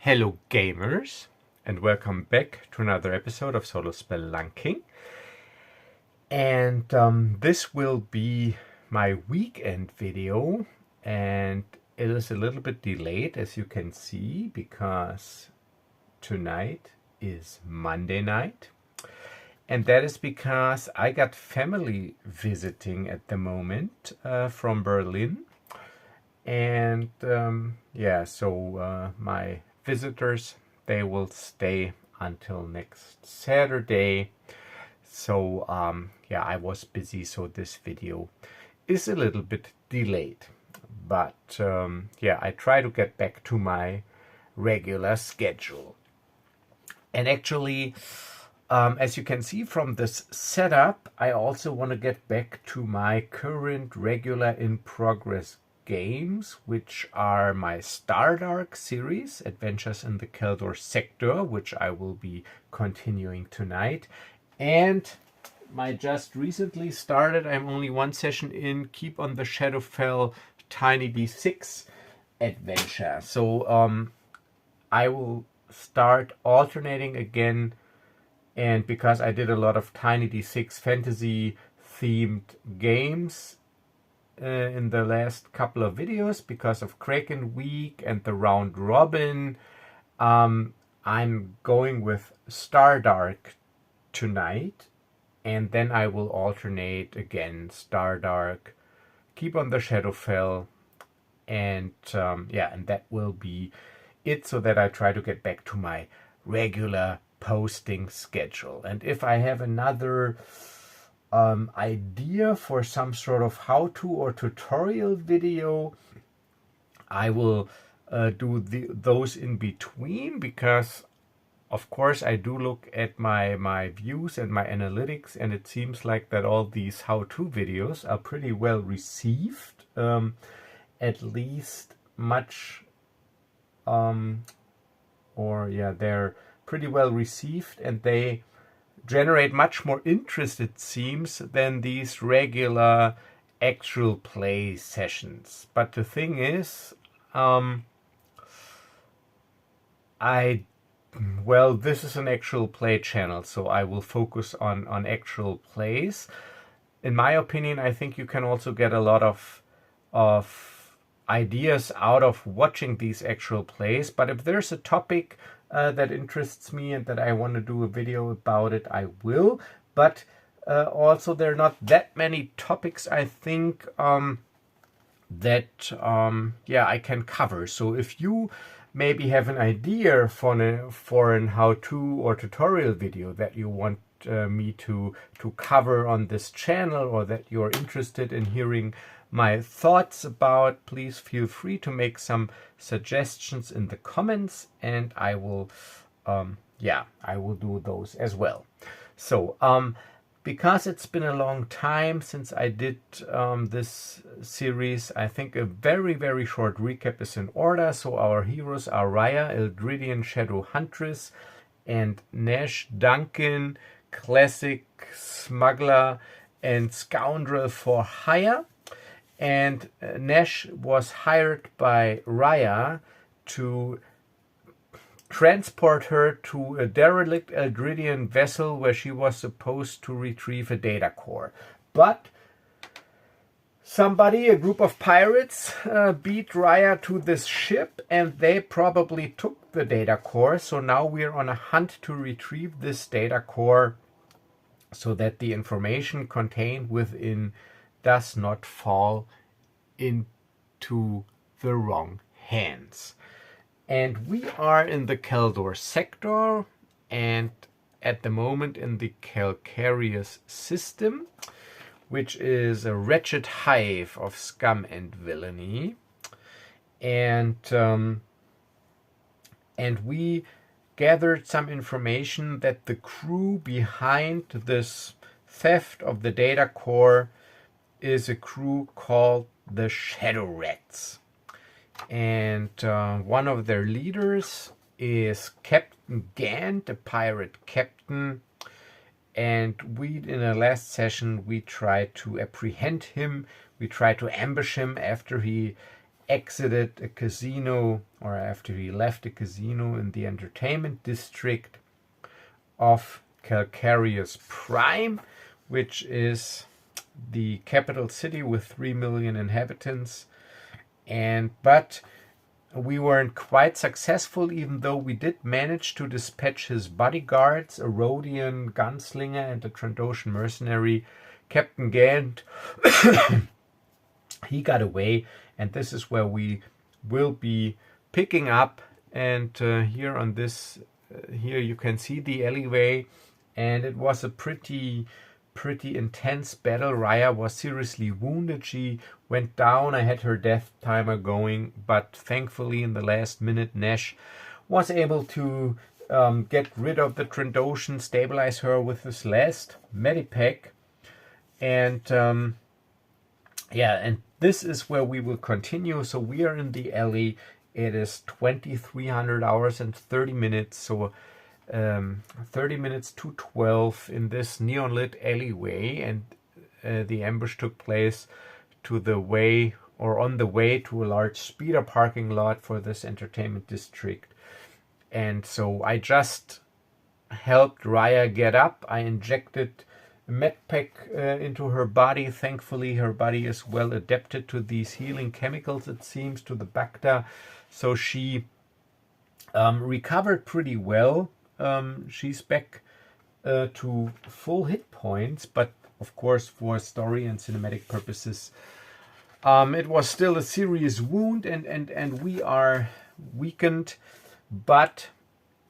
Hello gamers, and welcome back to another episode of Solo Spelunking. And this will be my weekend video, and it is a little bit delayed, as you can see, because tonight is Monday night. And that is because I got family visiting at the moment from Berlin. And my visitors, they will stay until next Saturday. So I was busy, so this video is a little bit delayed. But I try to get back to my regular schedule. And actually, as you can see from this setup, I also want to get back to my current regular in progress games, which are my Shadowdark series, Adventures in the Keldor sector, which I will be continuing tonight, and my just recently started, I'm only one session in, Keep on the Shadowfell Tiny D6 adventure. So I will start alternating again, and because I did a lot of Tiny D6 fantasy themed games in the last couple of videos because of Kraken Week and the round robin, I'm going with Shadowdark tonight, and then I will alternate again Shadowdark, Keep on the Shadowfell, and and that will be it, so that I try to get back to my regular posting schedule. And if I have another idea for some sort of how-to or tutorial video, I will do those in between, because of course I do look at my views and my analytics, and it seems like that all these how-to videos are pretty well received, at least much they're pretty well received, and they generate much more interest, it seems, than these regular actual play sessions. But the thing is, this is an actual play channel, so I will focus on actual plays. In my opinion, I think you can also get a lot of ideas out of watching these actual plays. But if there's a topic that interests me and that I want to do a video about it, I will. But also, there are not that many topics, I think, that I can cover. So if you maybe have an idea for an how-to or tutorial video that you want me to cover on this channel, or that you're interested in hearing my thoughts about, please feel free to make some suggestions in the comments, and I will do those as well. So because it's been a long time since I did this series, I think a very, very short recap is in order. So our heroes are Rhya, Eldrithian Shadow Huntress, and Nash, Duncan, classic smuggler and scoundrel for hire. And Nash was hired by Rhya to transport her to a derelict Eldrithian vessel where she was supposed to retrieve a data core. But a group of pirates, beat Rhya to this ship, and they probably took the data core. So now we're on a hunt to retrieve this data core, so that the information contained within does not fall into the wrong hands. And we are in the Keldor sector, and at the moment in the Calcareous system, which is a wretched hive of scum and villainy. And we gathered some information that the crew behind this theft of the data core is a crew called the Shadow Rats. And one of their leaders is Captain Ghant, a pirate captain. And in the last session, we tried to apprehend him. We tried to ambush him after he exited a casino, or after he left a casino in the entertainment district of Calcareous Prime, which is the capital city with 3 million inhabitants. But we weren't quite successful, even though we did manage to dispatch his bodyguards, a Rhodian gunslinger and a Trandoshan mercenary, Captain Ghant. He got away, and this is where we will be picking up. And here on this, here you can see the alleyway, and it was a pretty intense battle. Rhya was seriously wounded. She went down. I had her death timer going, but thankfully in the last minute Nash was able to get rid of the Trandoshan, stabilize her with his last medipack. And yeah, and this is where we will continue. So we are in the alley. It is 2300 hours and 30 minutes. So 30 minutes to 12 in this neon lit alleyway, and the ambush took place to the way, or on the way to a large speeder parking lot for this entertainment district. And so I just helped Rhya get up. I injected a medpack into her body. Thankfully her body is well adapted to these healing chemicals, it seems, to the Bacta, so she recovered pretty well. She's back to full hit points, but of course for story and cinematic purposes it was still a serious wound, and we are weakened, but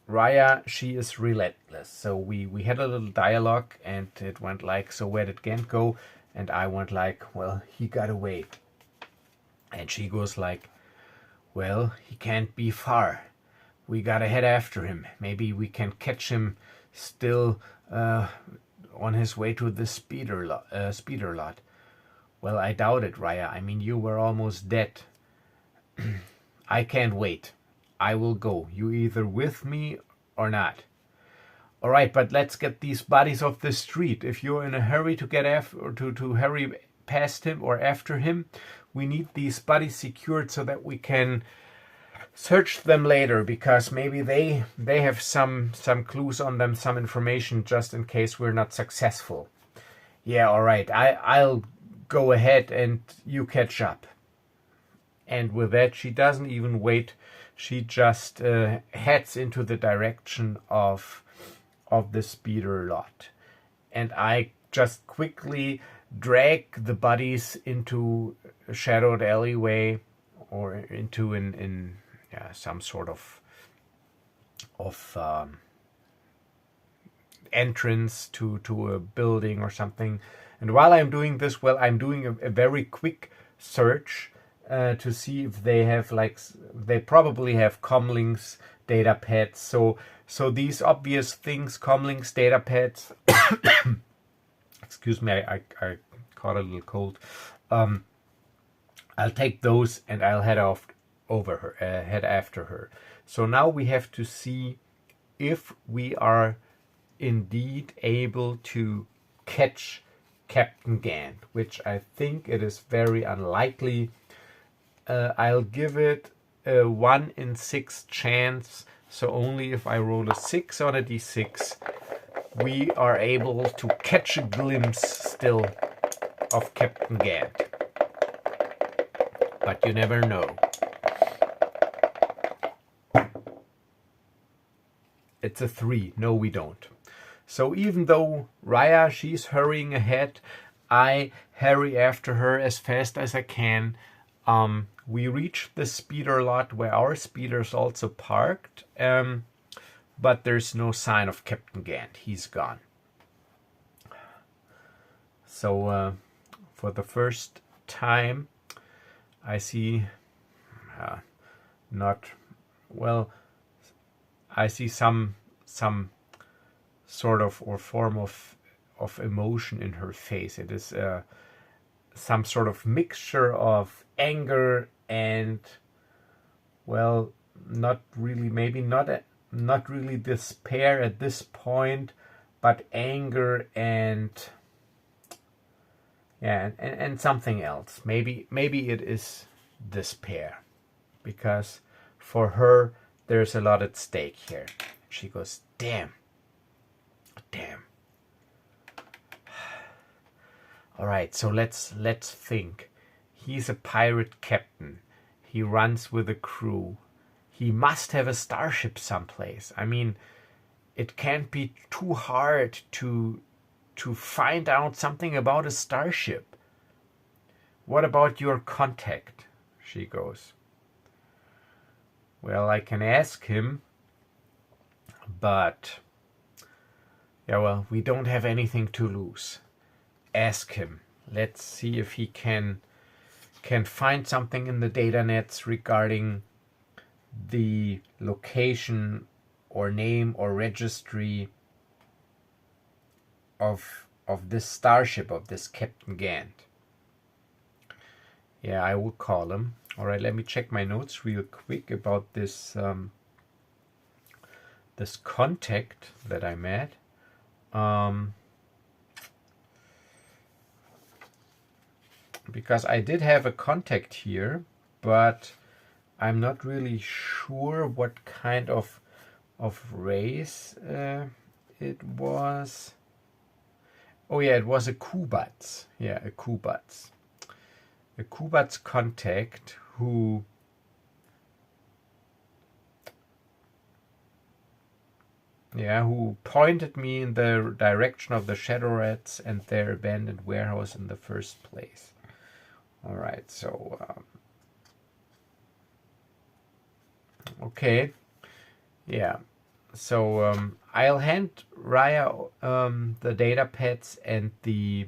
Rhya, she is relentless. So we had a little dialogue, and it went like, so where did Ghant go? And I went like, well, he got away. And she goes like, well, he can't be far. We gotta head after him. Maybe we can catch him still on his way to the speeder lot. Well, I doubt it, Rhya. I mean, you were almost dead. I can't wait. I will go. You either with me or not. All right, but let's get these bodies off the street. If you're in a hurry to get or to hurry past him or after him, we need these bodies secured so that we can search them later, because maybe they have some clues on them, some information, just in case we're not successful. Yeah, all right. I'll go ahead and you catch up. And with that, she doesn't even wait. She just heads into the direction of the speeder lot. And I just quickly drag the bodies into a shadowed alleyway, or into some sort of entrance to a building or something. And while I'm doing this, well, I'm doing a very quick search to see if they have, like, they probably have comlinks, data pads. So these obvious things, comlinks, data pads. Excuse me, I caught a little cold. I'll take those and I'll head after her. So now we have to see if we are indeed able to catch Captain Ghant, which I think it is very unlikely. I'll give it a 1 in 6 chance. So only if I roll a 6 on a d6, we are able to catch a glimpse still of Captain Ghant. But you never know. It's a 3. No, we don't. So even though Rhya, she's hurrying ahead, I hurry after her as fast as I can. We reach the speeder lot where our speeder's also parked, but there's no sign of Captain Ghant. He's gone. So for the first time, I see I see some sort of or form of emotion in her face. It is some sort of mixture of anger and, well, not really, maybe not really despair at this point, but anger and something else. Maybe it is this pair, because for her there's a lot at stake here. She goes, damn. All right, so let's think. He's a pirate captain. He runs with a crew. He must have a starship someplace. I mean, it can't be too hard to find out something about a starship. What about your contact? She goes. Well, I can ask him, but yeah, well, we don't have anything to lose. Ask him. Let's see if he can find something in the data nets regarding the location or name or registry of this starship, of this Captain Ghant. Yeah, I will call him. All right, let me check my notes real quick about this this contact that I met. Because I did have a contact here, but I'm not really sure what kind of race it was. Oh yeah, it was a Kubats. Yeah, a Kubats. A Kubats contact who pointed me in the direction of the Shadow Rats and their abandoned warehouse in the first place. All right, so okay, yeah. So I'll hand Rhya the data pads and the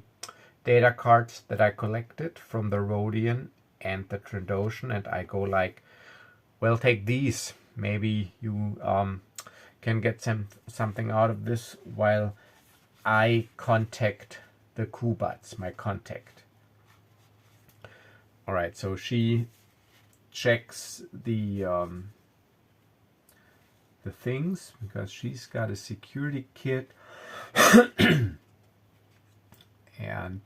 data cards that I collected from the Rhodian and the Trandoshan, and I go like, well, take these. Maybe you can get something out of this while I contact the Kubats, my contact. All right, so she checks the things because she's got a security kit, and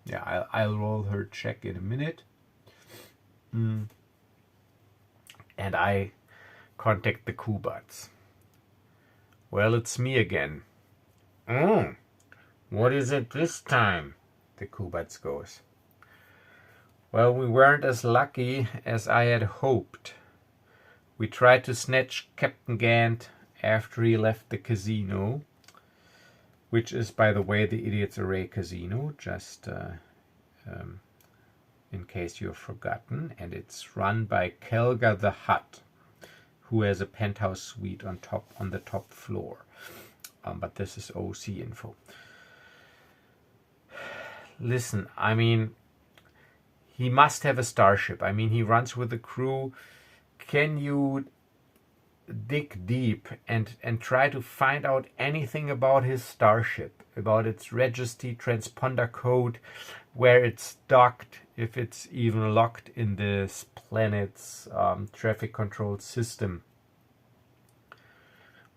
yeah, I'll roll her check in a minute. And I contact the Kubats. Well, it's me again. Oh, what is it this time? The Kubats goes. Well, we weren't as lucky as I had hoped. We tried to snatch Captain Ghant after he left the casino, which is, by the way, the Idiot's Array Casino, just in case you've forgotten. And it's run by Keldor the Hutt, who has a penthouse suite on the top floor. But this is OC info. Listen, I mean, he must have a starship. I mean, he runs with a crew. Can you dig deep and try to find out anything about his starship, about its registry, transponder code, where it's docked, if it's even locked in this planet's traffic control system?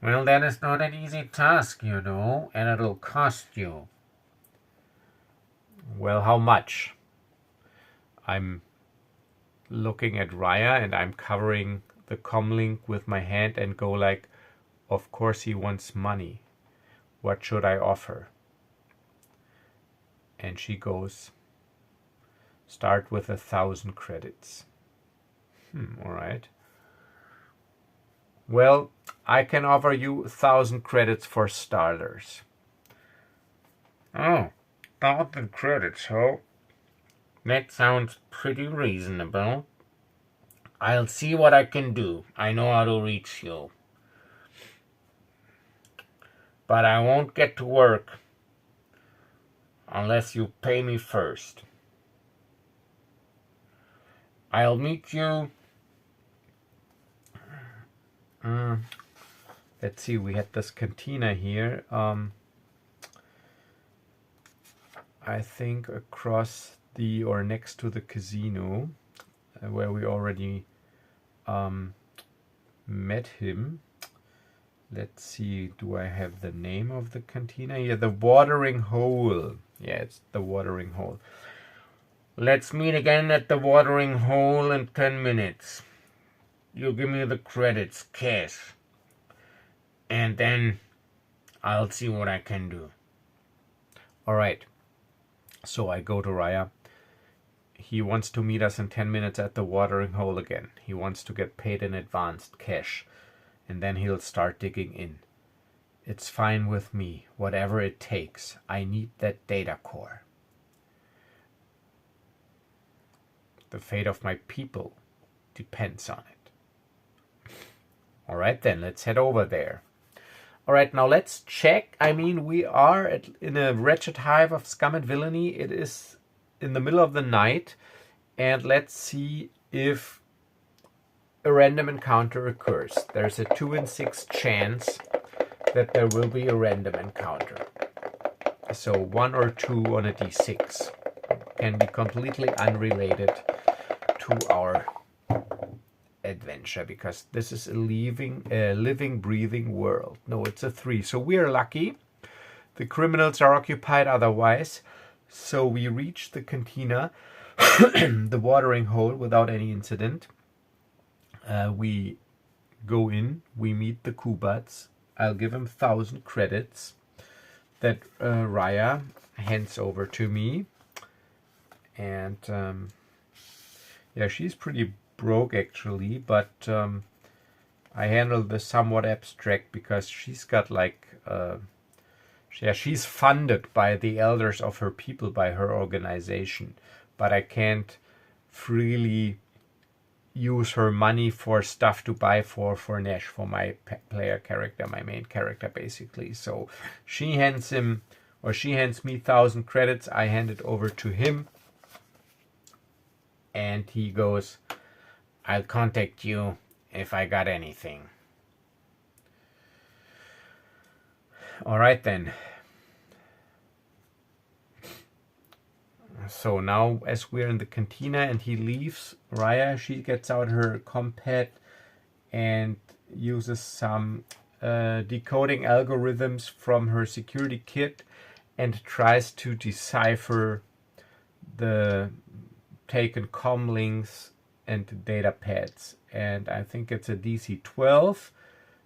Well, that is not an easy task, you know, and it'll cost you. Well, how much? I'm looking at Rhya and I'm covering the comlink with my hand and go like, of course he wants money. What should I offer? And she goes, start with 1,000 credits. All right. Well, I can offer you 1,000 credits for starters. Oh, 1,000 credits, huh? That sounds pretty reasonable. I'll see what I can do. I know how to reach you. But I won't get to work unless you pay me first. I'll meet you. Let's see, we had this cantina here. I think across or next to the casino, where we already met him. Let's see, do I have the name of the cantina? Yeah, the Watering Hole. Yeah, it's the Watering Hole. Let's meet again at the watering hole in 10 minutes. You give me the credits, cash. And then I'll see what I can do. Alright. So I go to Rhya. He wants to meet us in 10 minutes at the watering hole again. He wants to get paid in advance, cash. And then he'll start digging in. It's fine with me, whatever it takes. I need that data core. The fate of my people depends on it. Alright then, let's head over there. Alright, now let's check. I mean, we are in a wretched hive of scum and villainy. It is in the middle of the night. And let's see if a random encounter occurs. There's a 2 in 6 chance that there will be a random encounter. So 1 or 2 on a d6 can be completely unrelated to our adventure, because this is a living, breathing world. No, it's a 3. So we are lucky. The criminals are occupied otherwise. So we reach the cantina, the watering hole, without any incident. We go in, we meet the Kubats. I'll give him 1,000 credits that Rhya hands over to me. And yeah, she's pretty broke actually, but I handled this somewhat abstract because she's got like she's funded by the elders of her people, by her organization, but I can't freely use her money for stuff to buy for Nash, for my player character, my main character basically. So she hands me 1,000 credits. I hand it over to him, and he goes, I'll contact you if I got anything. Alright then. So now, as we're in the cantina and he leaves, Rhya, she gets out her compad and uses some decoding algorithms from her security kit and tries to decipher the taken comm links and data pads. And I think it's a DC 12.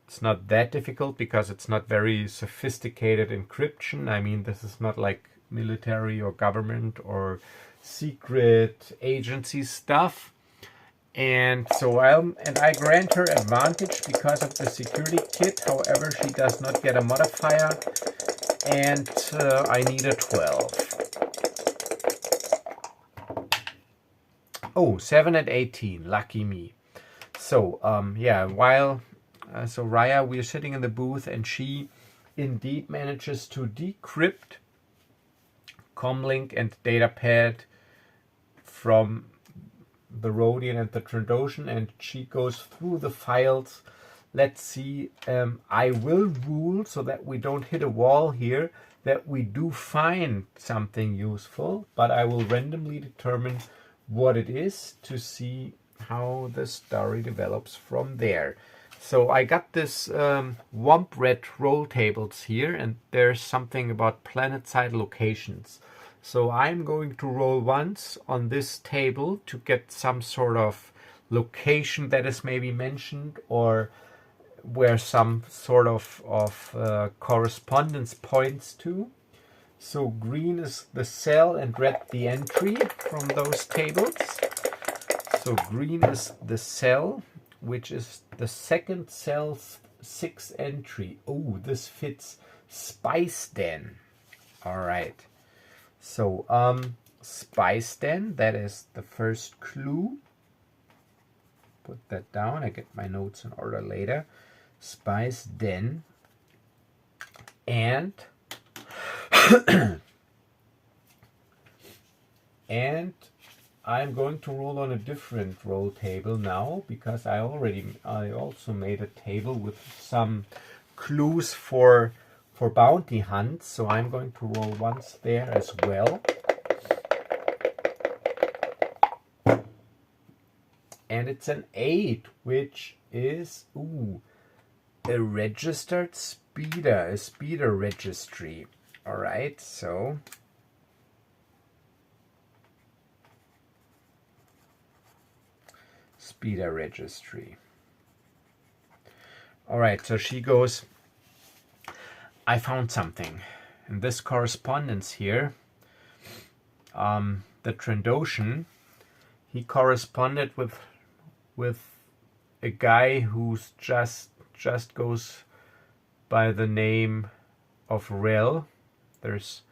It's not that difficult because it's not very sophisticated encryption. I mean, this is not like military or government or secret agency stuff. And so I grant her advantage because of the security kit. However, she does not get a modifier, and I need a 12. Oh, 7 and 18. Lucky me. So yeah, so Rhya, we're sitting in the booth, and she indeed manages to decrypt comlink and datapad from the Rhodian and the Trandoshan, and she goes through the files. Let's see. I will rule, so that we don't hit a wall here, that we do find something useful, but I will randomly determine what it is to see how the story develops from there. So I got this Womp Red roll tables here, and there's something about planet-side locations. So I'm going to roll once on this table to get some sort of location that is maybe mentioned, or where some sort of correspondence points to. So green is the cell and red the entry from those tables. So green is the cell, which is the second cell's 6th entry. Oh, this fits. Spice Den. All right. So Spice Den, that is the first clue. Put that down. I get my notes in order later. Spice Den. And and I'm going to roll on a different roll table now, because I also made a table with some clues for bounty hunts. So I'm going to roll once there as well. And it's an 8, which is a registered speeder, a speeder registry. All right, so speeder registry. Alright, so she goes, I found something. In this correspondence here, the Trandoshan, he corresponded with a guy who's just goes by the name of Rel. There's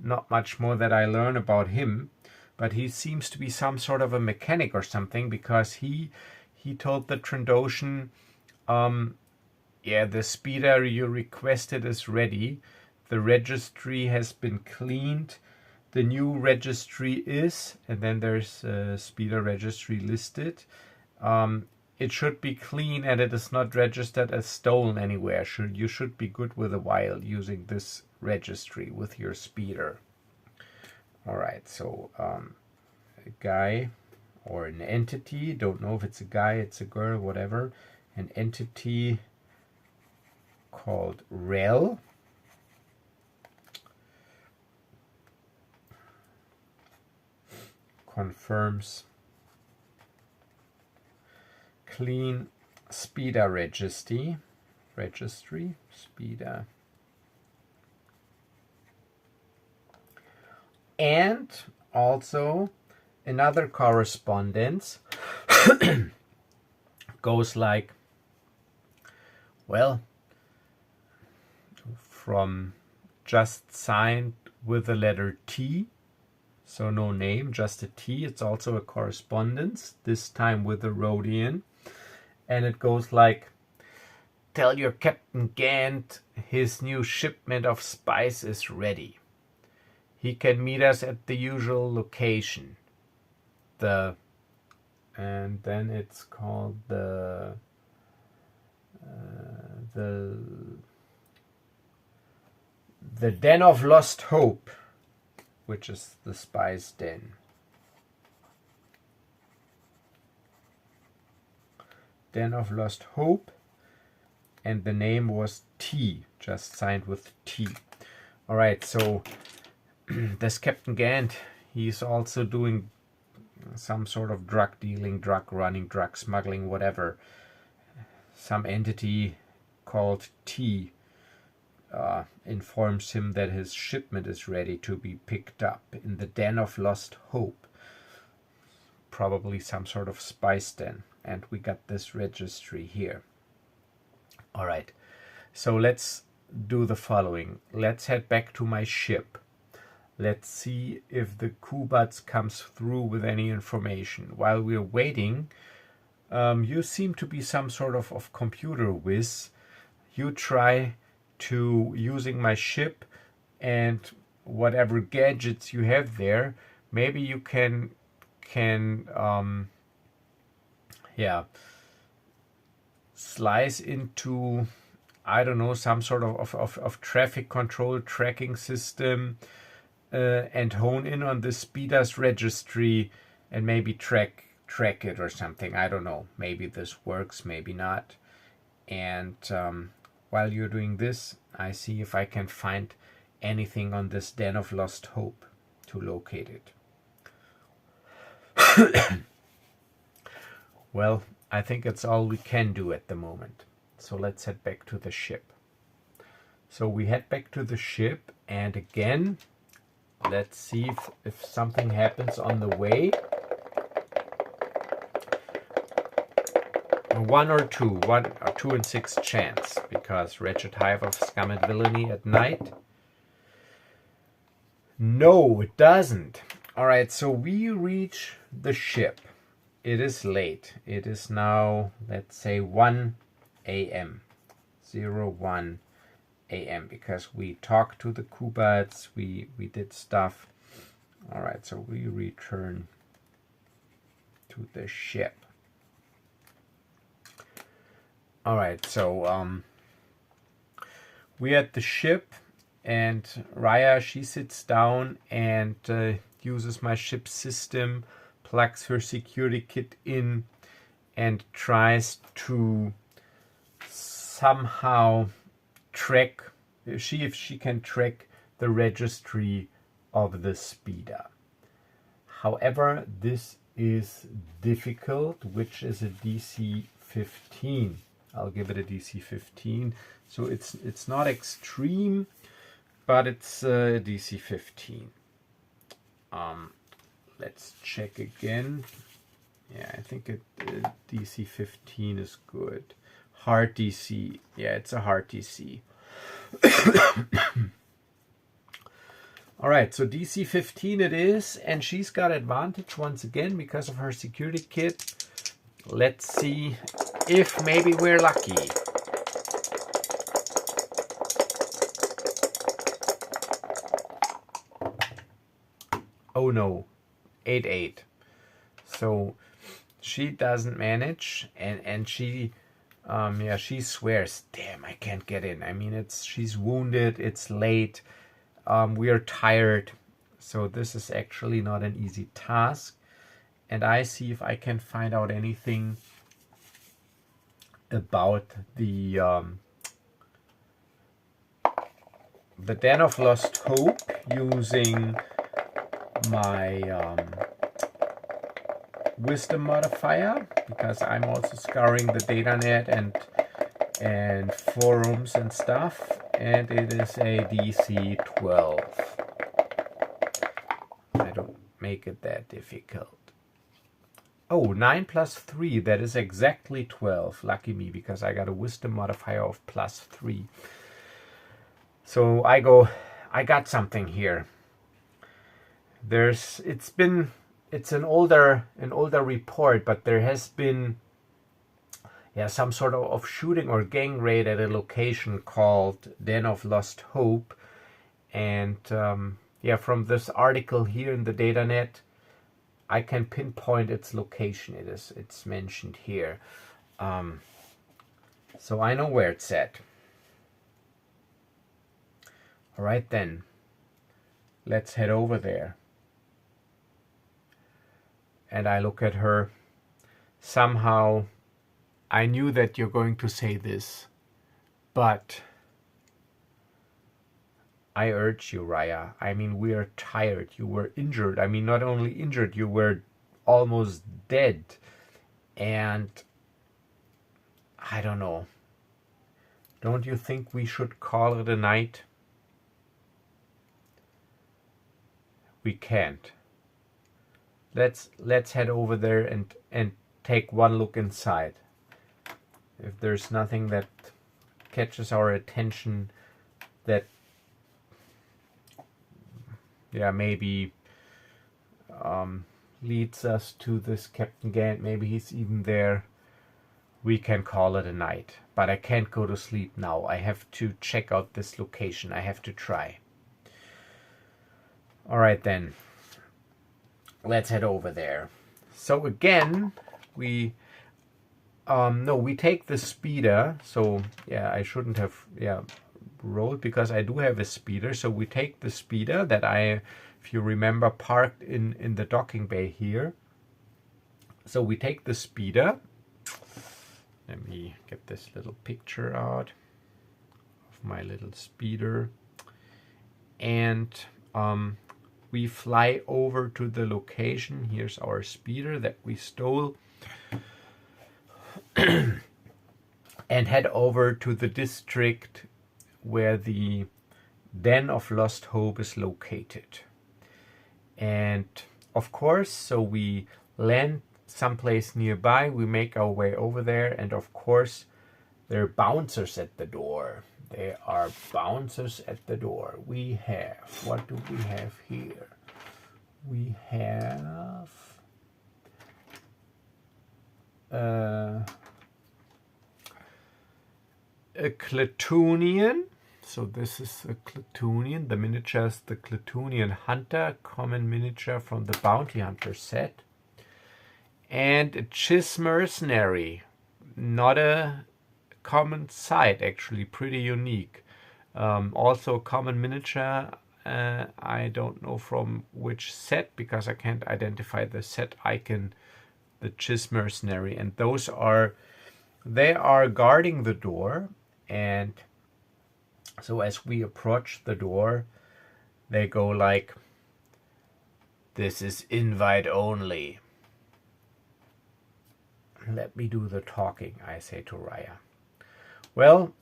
not much more that I learn about him, but he seems to be some sort of a mechanic or something, because he told the Trandoshan, yeah, the speeder you requested is ready. The registry has been cleaned. The new registry is, and then there's a speeder registry listed. It should be clean and it is not registered as stolen anywhere. You should be good with a while using this registry with your speeder. Alright, so a guy or an entity, don't know if it's a guy, it's a girl, whatever. An entity called Rel. Confirms clean speeder registry, speeder, and also another correspondence goes like, well, from just signed with the letter T, so no name, just a T. It's also a correspondence, this time with the Rhodian. And it goes like, tell your Captain Ghant his new shipment of spice is ready. He can meet us at the usual location. And then it's called the Den of Lost Hope, which is the spice den. Den of Lost Hope, and the name was T, just signed with T. Alright, so this Captain Ghant, he's also doing some sort of drug dealing, drug running, drug smuggling, whatever. Some entity called T informs him that his shipment is ready to be picked up in the Den of Lost Hope. Probably some sort of spice den. And we got this registry here. Alright, so let's do the following. Let's head back to my ship. Let's see if the Kubats comes through with any information. While we're waiting, you seem to be some sort of computer whiz. You try to, using my ship and whatever gadgets you have there, maybe you can slice into, I don't know, some sort of traffic control tracking system, and hone in on the speeder's registry and maybe track it or something. I don't know. Maybe this works, maybe not. And while you're doing this, I see if I can find anything on this Den of Lost Hope to locate it. Well, I think it's all we can do at the moment. So let's head back to the ship. So we head back to the ship, and again, let's see if something happens on the way. 1 or 2 in 6 chance, because wretched hive of scum and villainy at night. No, it doesn't. Alright, so we reach the ship. It is late. It is now, let's say, 1 a.m. 01 a.m. because we talked to the Kubats, we did stuff. Alright, so we return to the ship. Alright, so we're at the ship, and Rhya, she sits down and uses my ship system, plugs her security kit in, and tries to somehow track, if she can track the registry of the speeder. However, this is difficult, which is a DC 15. I'll give it a DC 15. So it's not extreme, but it's DC 15. Let's check again. Yeah, I think DC 15 is good. Hard DC. Yeah, it's a hard DC. All right, so DC 15 it is, and she's got advantage once again because of her security kit. Let's see if maybe we're lucky. Oh no, 8-8. So she doesn't manage, and she, yeah, she swears, damn, I can't get in. I mean, she's wounded, it's late, we are tired, so this is actually not an easy task. And I see if I can find out anything about the Den of Lost Hope using my wisdom modifier, because I'm also scouring the datanet and forums and stuff, and it is a DC 12. I don't make it that difficult. Oh, 9 plus 3, that is exactly 12. Lucky me, because I got a wisdom modifier of plus 3. So I got something here. It's an older report, but there has been, yeah, some sort of shooting or gang raid at a location called Den of Lost Hope. And yeah, from this article here in the datanet, I can pinpoint its location. It's mentioned here. So I know where it's at. All right then, let's head over there. And I look at her. Somehow, I knew that you're going to say this, but I urge you, Rhya. I mean, we are tired. You were injured. I mean, not only injured, you were almost dead. And I don't know. Don't you think we should call it a night? We can't. Let's head over there and take one look inside. If there's nothing that catches our attention, that, yeah, maybe leads us to this Captain Ghant, maybe he's even there, we can call it a night. But I can't go to sleep now. I have to check out this location. I have to try. All right then. Let's head over there. So again, we take the speeder. So yeah, I shouldn't have rolled, because I do have a speeder. So we take the speeder that I, if you remember, parked in the docking bay here. So we take the speeder. Let me get this little picture out of my little speeder, and we fly over to the location. Here's our speeder that we stole. And head over to the district where the Den of Lost Hope is located. And of course, so we land someplace nearby. We make our way over there. And of course, there are bouncers at the door. There are bouncers at the door. We have, what do we have here? We have a Clatoonian. So this is a Clatoonian. The miniature is the Clatoonian Hunter, common miniature from the Bounty Hunter set. And a Chiss Mercenary. Not a common sight, actually, pretty unique. Also a common miniature. I don't know from which set, because I can't identify the set icon. The Chiss Mercenary, and they are guarding the door. And so as we approach the door, they go like, "This is invite only." let me do the talking, I say to Rhya. Well,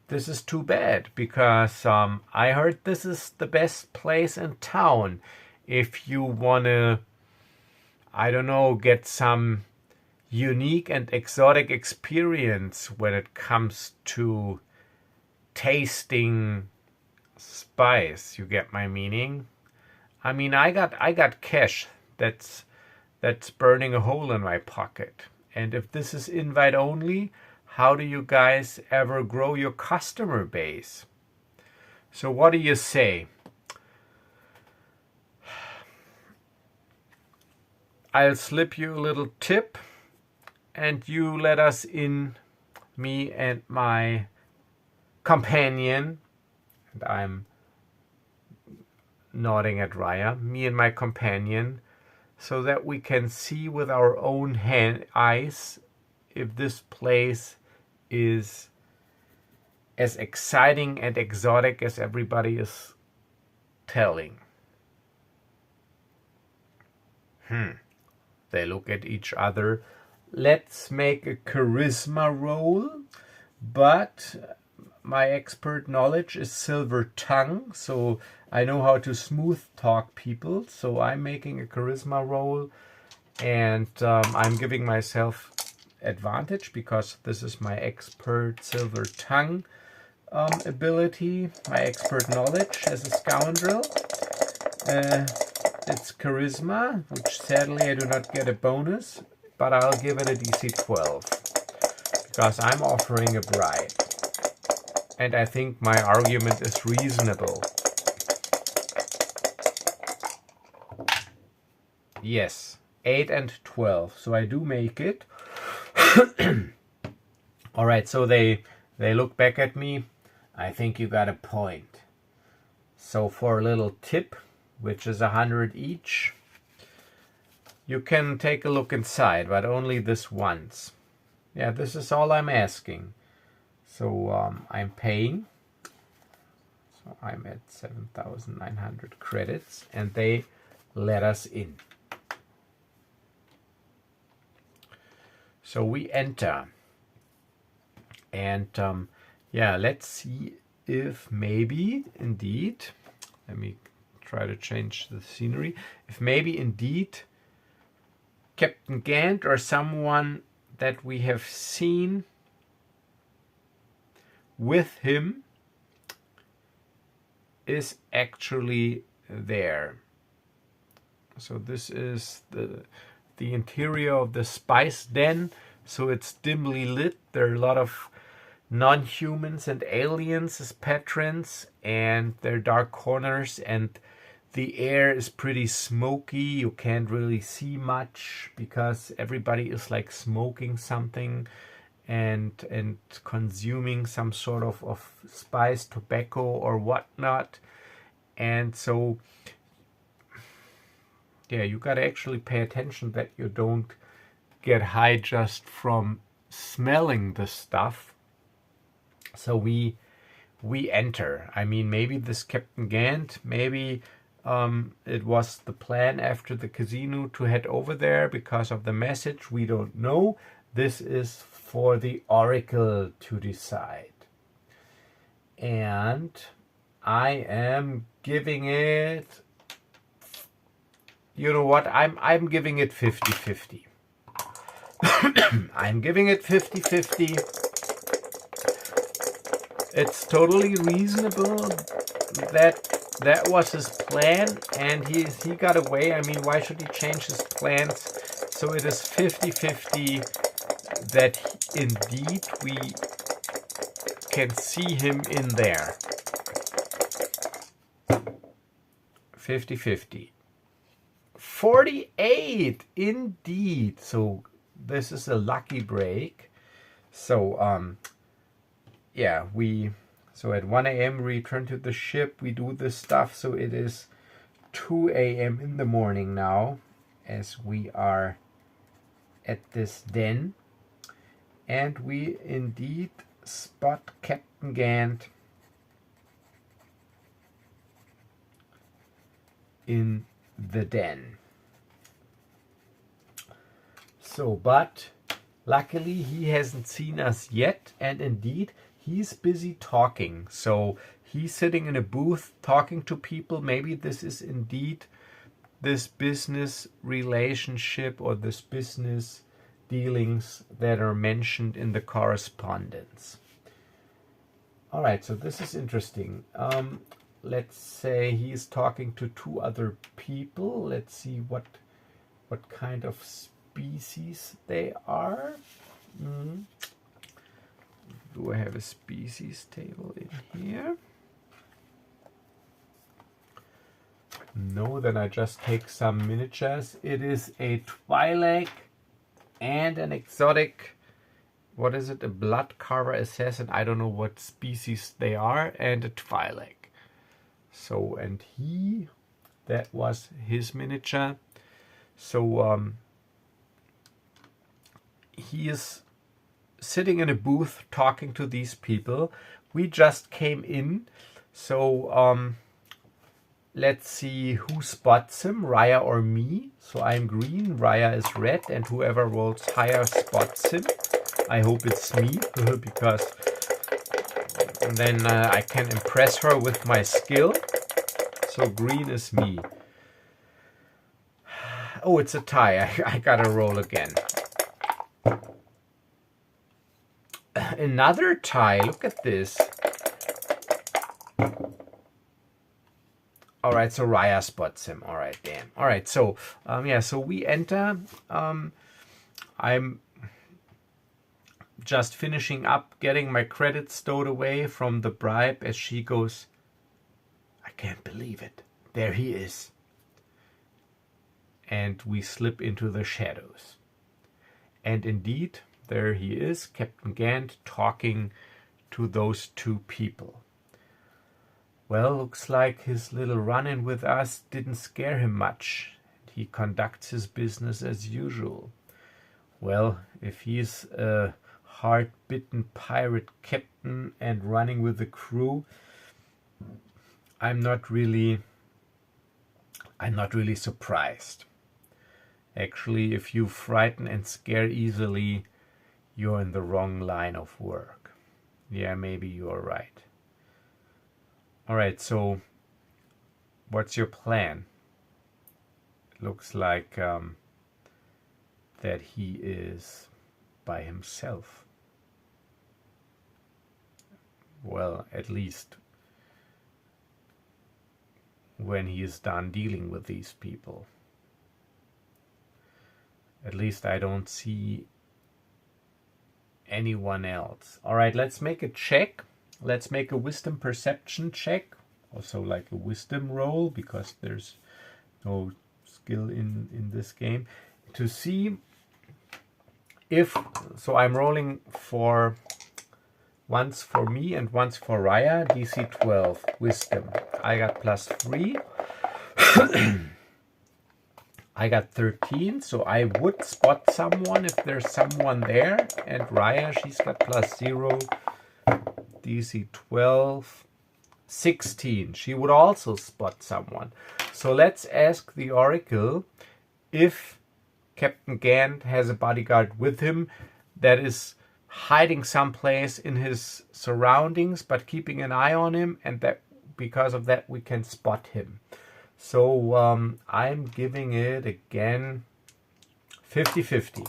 this is too bad, because I heard this is the best place in town if you want to, I don't know, get some unique and exotic experience when it comes to tasting spice. You get my meaning? I mean, I got cash that's burning a hole in my pocket. And if this is invite only, how do you guys ever grow your customer base? So what do you say? I'll slip you a little tip and you let us in, me and my companion. And I'm nodding at Rhya. Me and my companion, so that we can see with our own eyes if this place is as exciting and exotic as everybody is telling. They look at each other. Let's make a charisma roll, but my expert knowledge is silver tongue, so I know how to smooth talk people. So I'm making a charisma roll, and I'm giving myself advantage because this is my expert silver tongue ability, my expert knowledge as a scoundrel. It's charisma, which sadly I do not get a bonus, but I'll give it a DC 12 because I'm offering a bribe. And I think my argument is reasonable. Yes, 8 and 12, so I do make it. All right, so they look back at me. I think you got a point. So for a little tip, which is 100 each, you can take a look inside, but only this once. Yeah, this is all I'm asking. So I'm paying. So I'm at 7,900 credits, and they let us in. So we enter. And yeah, let's see if maybe indeed, let me try to change the scenery, if maybe indeed Captain Ghant or someone that we have seen with him is actually there. So this is the interior of the spice den. So it's dimly lit. There are a lot of non-humans and aliens as patrons, and there are dark corners, and the air is pretty smoky. You can't really see much because everybody is like smoking something and consuming some sort of spice, tobacco or whatnot. And so yeah, you gotta actually pay attention that you don't get high just from smelling the stuff. So we enter. I mean, maybe this Captain Ghant, maybe it was the plan after the casino to head over there because of the message. We don't know. This is for the Oracle to decide. And I am giving it, you know what, I'm giving it 50-50. I'm giving it 50-50. It's totally reasonable that was his plan, and he got away. I mean, why should he change his plans? So it is 50-50 that indeed we can see him in there. 50-50. 48 indeed. So this is a lucky break. So yeah, so at 1 a.m. we return to the ship, we do this stuff. So it is 2 a.m. in the morning now as we are at this den, and we indeed spot Captain Ghant in the den. So, but luckily he hasn't seen us yet, and indeed he's busy talking. So he's sitting in a booth talking to people. Maybe this is indeed this business relationship or this business dealings that are mentioned in the correspondence. All right, so this is interesting. Let's say he's talking to two other people. Let's see what kind of species they are. Do I have a species table in here? No, then I just take some miniatures. It is a Twi'lek and an exotic, what is it, a blood carver assassin. I don't know what species they are, and a Twi'lek. So, and that was his miniature. So he is sitting in a booth talking to these people. We just came in, so let's see who spots him, Rhya or me. So I'm green, Rhya is red, and whoever rolls higher spots him. I hope it's me, because then I can impress her with my skill. So green is me. Oh, it's a tie. I gotta roll again. Another tie. Look at this. All right, so Rhya spots him. All right, damn. All right, so yeah, so we enter. I'm just finishing up getting my credits stowed away from the bribe as she goes, I can't believe it. There he is. And we slip into the shadows. And indeed, there he is, Captain Ghant, talking to those two people. Well, looks like his little run-in with us didn't scare him much. He conducts his business as usual. Well, if he's a hard-bitten pirate captain and running with the crew, I'm not really surprised. Actually, if you frighten and scare easily, you're in the wrong line of work. Yeah, maybe you're right. All right, so what's your plan? It looks like that he is by himself. Well, at least when he is done dealing with these people. At least I don't see anyone else. All right, let's make a check. Let's make a wisdom perception check. Also like a wisdom roll, because there's no skill in this game. To see if, so I'm rolling for once for me and once for Rhya, DC 12, wisdom. I got +3. I got 13, so I would spot someone if there's someone there. And Rhya, she's got +0, DC 12, 16. She would also spot someone. So let's ask the Oracle if Captain Ghant has a bodyguard with him that is hiding someplace in his surroundings, but keeping an eye on him, and that because of that we can spot him. So I'm giving it again 50-50.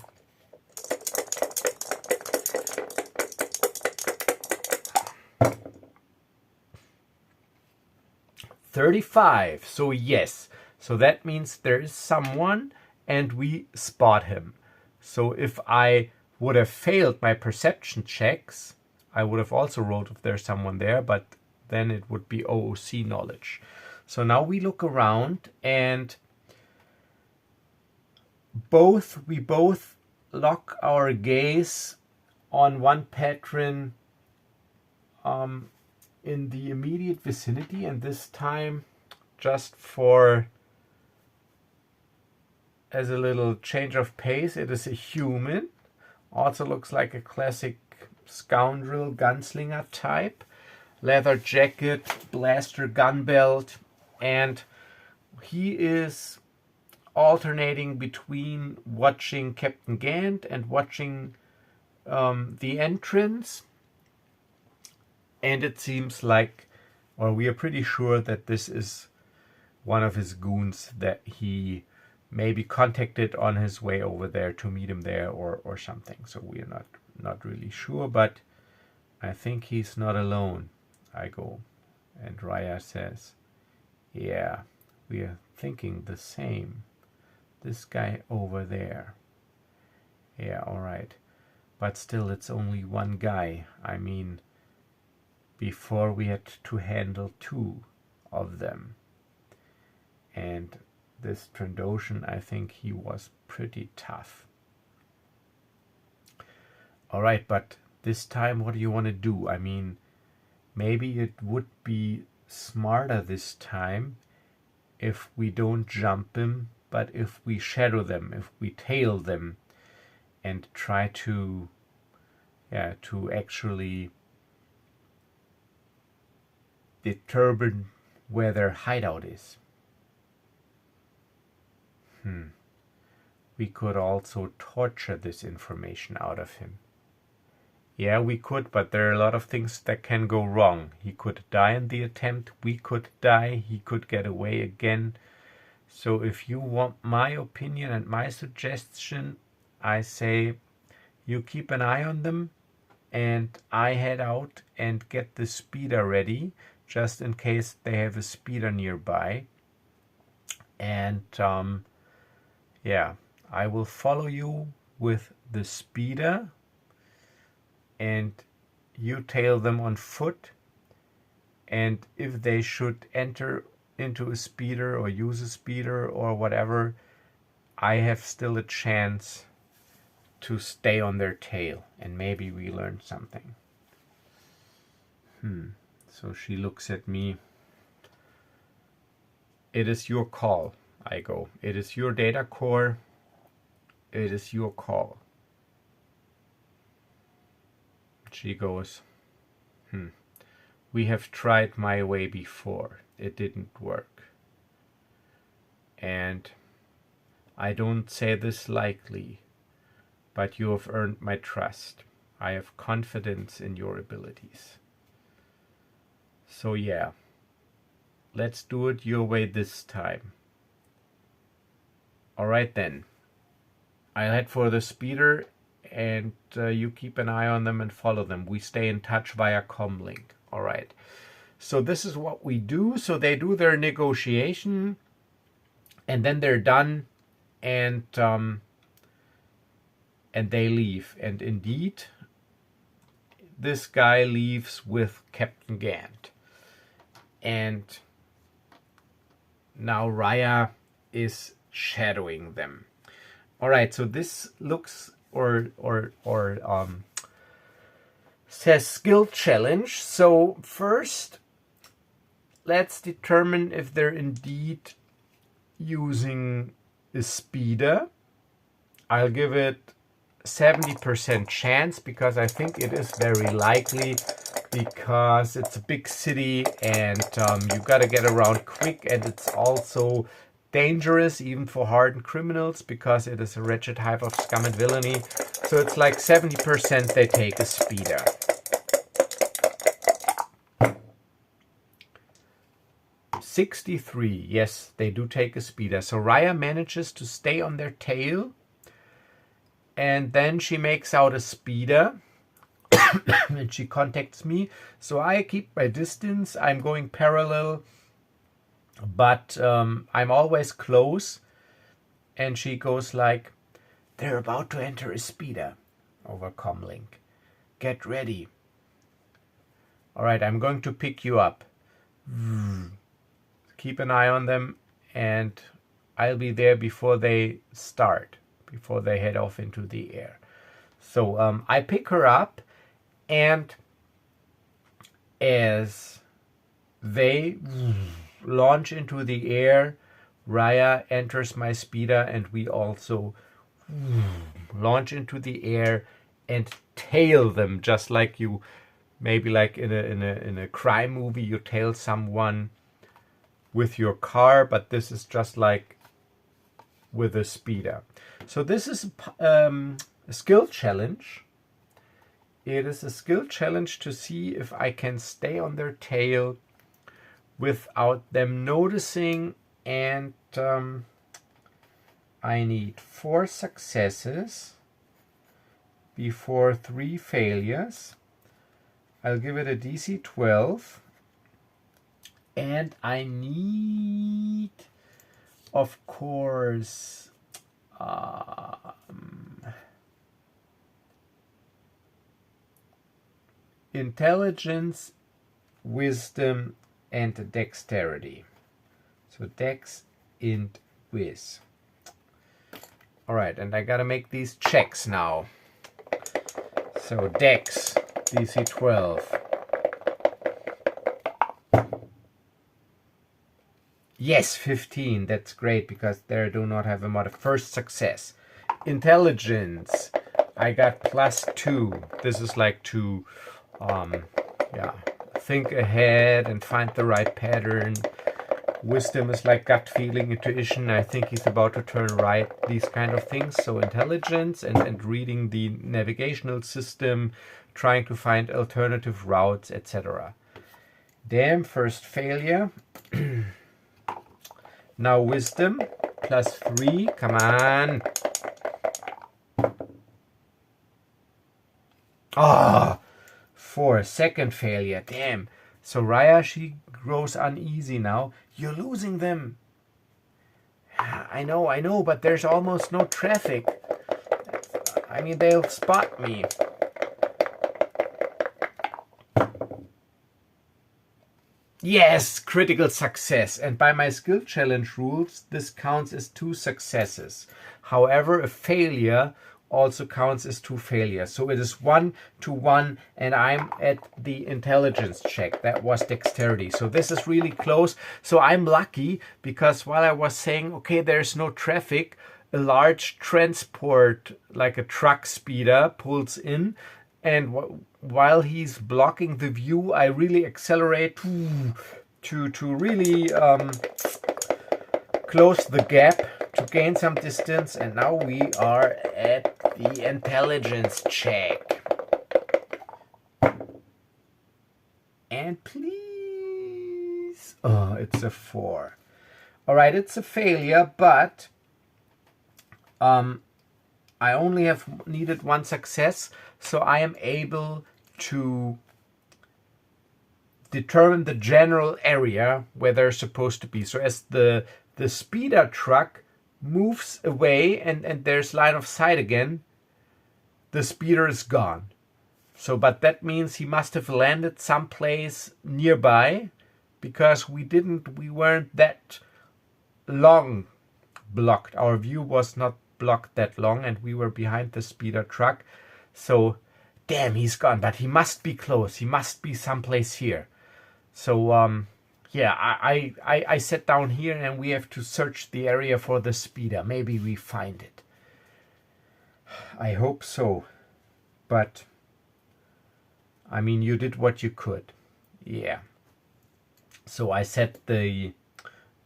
$35. So yes. So that means there is someone and we spot him. So if I would have failed my perception checks, I would have also rolled if there's someone there, but then it would be OOC knowledge. So now we look around and we both lock our gaze on one patron in the immediate vicinity, and this time just as a little change of pace, it is a human. Also looks like a classic scoundrel gunslinger type. Leather jacket, blaster gun belt, and he is alternating between watching Captain Ghant and watching the entrance. And it seems like, or we are pretty sure that this is one of his goons that he maybe contacted on his way over there to meet him there or something. So we are not really sure, but I think he's not alone. I go, and Rhya says, yeah, we are thinking the same. This guy over there. Yeah, all right. But still, it's only one guy. I mean, before we had to handle two of them. And this Trandoshan, I think he was pretty tough. All right, but this time, what do you want to do? I mean, maybe it would be smarter this time if we don't jump him, but if we shadow them, if we tail them, and try to actually determine where their hideout is. We could also torture this information out of him. Yeah, we could, but there are a lot of things that can go wrong. He could die in the attempt, we could die, he could get away again. So if you want my opinion and my suggestion, I say you keep an eye on them and I head out and get the speeder ready, just in case they have a speeder nearby. And yeah, I will follow you with the speeder and you tail them on foot. And if they should enter into a speeder or use a speeder or whatever, I have still a chance to stay on their tail and maybe we learn something. So she looks at me. It is your call, I go. It is your data core. It is your call. She goes, we have tried my way before. It didn't work. And I don't say this lightly, but you have earned my trust. I have confidence in your abilities. So yeah, let's do it your way this time. All right then. I'll head for the speeder and you keep an eye on them and follow them. We stay in touch via comlink. All right. So this is what we do. So they do their negotiation and then they're done and they leave. And indeed, this guy leaves with Captain Ghant. And now Rhya is shadowing them. All right, so this looks says skill challenge. So first, let's determine if they're indeed using a speeder. I'll give it 70% chance because I think it is very likely, because it's a big city and you gotta get around quick, and it's also dangerous even for hardened criminals because it is a wretched hive of scum and villainy. So it's like 70% they take a speeder. $63, yes, they do take a speeder. So Rhya manages to stay on their tail, and then she makes out a speeder and she contacts me. So I keep my distance. I'm going parallel, but I'm always close. And she goes like, they're about to enter a speeder over comlink. Get ready. All right, I'm going to pick you up. Keep an eye on them, and I'll be there before they start, before they head off into the air. So I pick her up, and as they launch into the air, Rhya enters my speeder, and we also launch into the air and tail them, just like you, maybe like in a crime movie, you tail someone with your car, but this is just like with a speeder. So this is a skill challenge. It is a skill challenge to see if I can stay on their tail without them noticing, and I need 4 successes before 3 failures. I'll give it a DC 12, and I need, of course, intelligence, wisdom, and dexterity. So dex, int, wiz. Alright, and I gotta make these checks now. So dex, DC 12. Yes, 15. That's great because there I do not have a mod. First success. Intelligence. I got +2. This is like to think ahead and find the right pattern. Wisdom is like gut feeling, intuition. I think he's about to turn right. These kind of things. So intelligence and reading the navigational system, trying to find alternative routes, etc. Damn, first failure. Now wisdom, +3, come on. Ah, 4, second failure, damn. So Rhya, she grows uneasy now. You're losing them. I know, but there's almost no traffic. I mean, they'll spot me. Yes, critical success. And by my skill challenge rules, this counts as 2 successes. However, a failure also counts as 2 failures. So it is 1 to 1, and I'm at the intelligence check. That was dexterity. So this is really close. So I'm lucky because while I was saying, okay, there's no traffic, a large transport, like a truck speeder, pulls in. And while he's blocking the view, I really accelerate to really close the gap to gain some distance. And now we are at the intelligence check. And please, oh, it's a 4. All right, it's a failure, but I only have needed 1 success. So I am able to determine the general area where they're supposed to be. So as the speeder truck moves away and there's line of sight again, the speeder is gone. So, but that means he must have landed someplace nearby because we weren't that long blocked. Our view was not blocked that long and we were behind the speeder truck. So, damn, he's gone, but he must be close. He must be someplace here. So, yeah, I sat down here and we have to search the area for the speeder. Maybe we find it. I hope so. But, I mean, you did what you could. Yeah. So I set the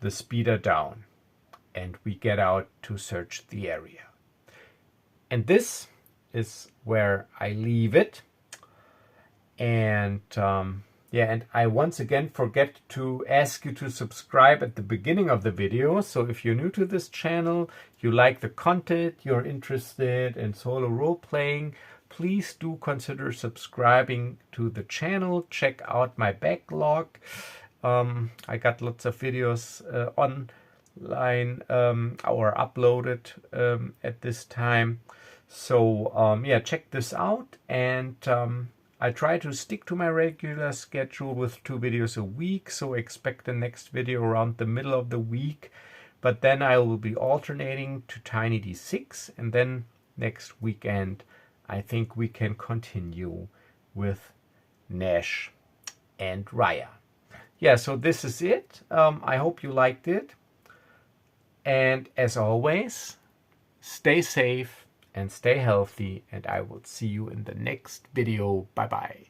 speeder down and we get out to search the area. And this is where I leave it. And yeah, and I once again forget to ask you to subscribe at the beginning of the video. So if you're new to this channel, you like the content, you're interested in solo role-playing, please do consider subscribing to the channel. Check out my backlog. I got lots of videos online or uploaded at this time. So yeah, check this out, and I try to stick to my regular schedule with 2 videos a week, so expect the next video around the middle of the week. But then I will be alternating to Tiny D6, and then next weekend I think we can continue with Nash and Rhya. Yeah, so this is it. I hope you liked it. And as always, stay safe and stay healthy, and I will see you in the next video. Bye bye.